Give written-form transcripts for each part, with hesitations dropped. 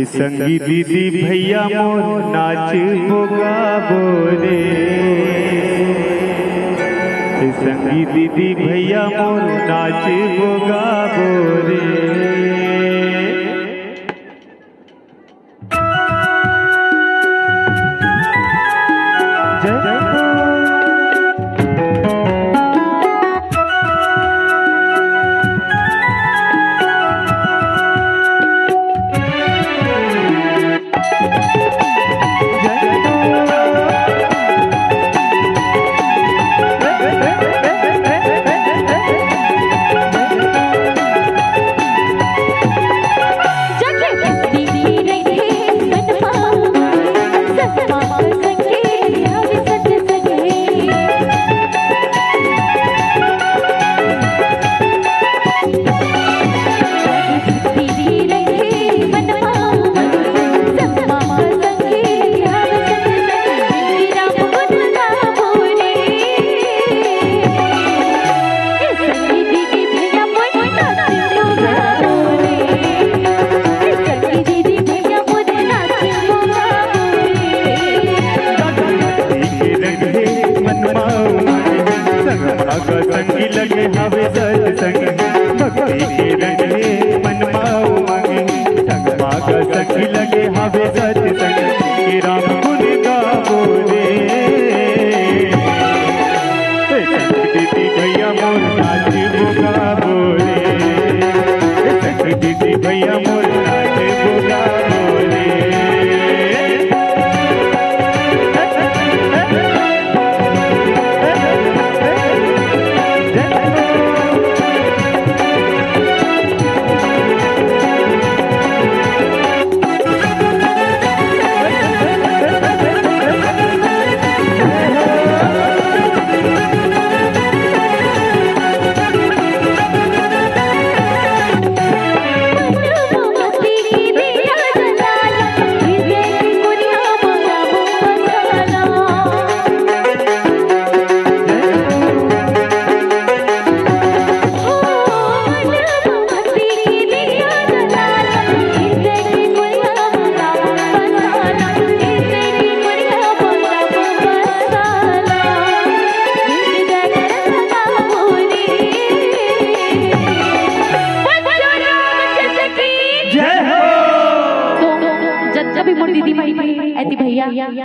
संगी दीदी भैया मोर नाच बोगा बोरे। संगी दीदी भैया मोर नाच बोगा बोरे। संगी लगे हवे सत्संग भक्ति के रंग में मन माओ मांगे। संगमा का संगी लगे हवे सत्संग के राम गुण गावो रे। संगी दीदी भैया मोर नाच बोगा बोरे। संगी दीदी भैया मोर नाच बोगा बोरे।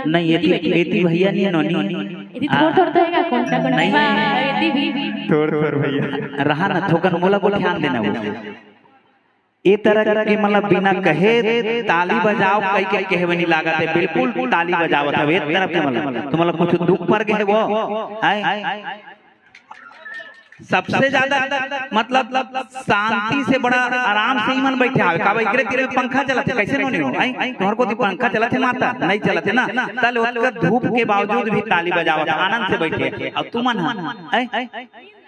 नहीं एती भैया नहीं नोनी थोड़ देगा कौन सा नहीं एती भी थोड़ भैया रहा ना थोकन मोला को ध्यान देना वो ए तरह के मतलब बिना कहे ताली बजाओ कई के कहवे नहीं लागत है। बिल्कुल ताली बजावत है एक तरफ के मतलब तो मतलब कुछ दुख पर के है वो है सबसे ज्यादा मतलब शांति से बड़ा आराम से ही मन बैठे आवे का एकरे तीरे पंखा चलत है कैसे नहीं हो आई तोहर को पंखा चलत है माता नहीं चलत है ना तल ओकर धूप के बावजूद भी ताली बजावत आनंद से बैठे अब तू मन है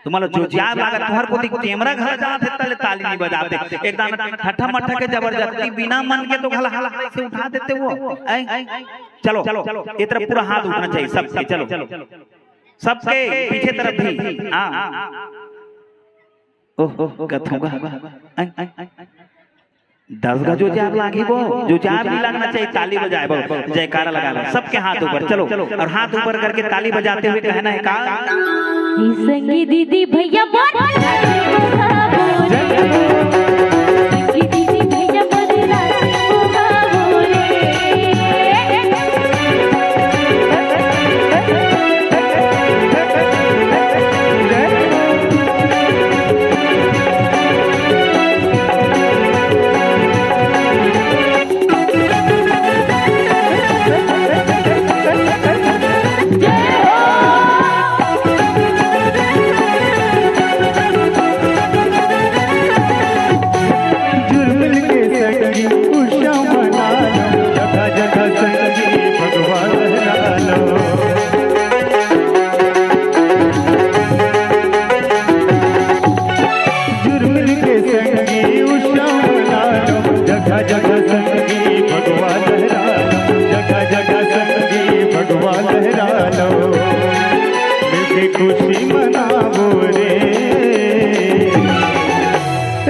तुम्हारा जो जाब लागत तोहर को कैमरा घर जात है तले ताली नहीं बजाते एकदम ठट्ठा मट्ठा के जबरदस्ती बिना मन के तो हला से उठा देते वो चलो ये तरफ पूरा हाथ उठना चाहिए सबके चलो सबके पीछे तरफ भी ओह कथूंगा 10 का जो जाब लागी वो जो जाब नहीं लगना चाहिए ताली बजाए वो जयकारा लगा लो सबके हाथ ऊपर चलो और हाथ ऊपर करके ताली बजाते हुए कहना है का संगी दीदी भैया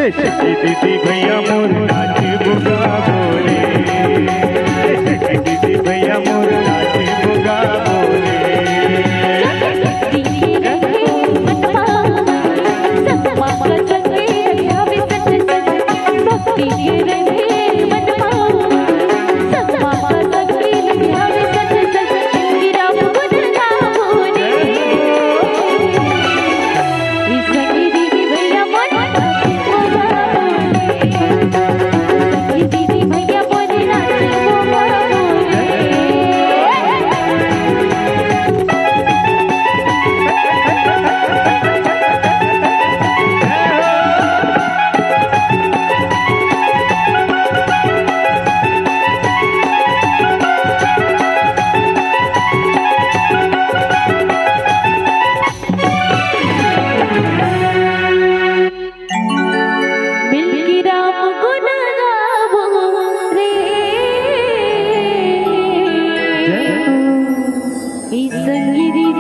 संगी दीदी भैया मोर नाचे बुगा बोले, संगी दीदी भैया मोर नाचे बुगा बोले। संगी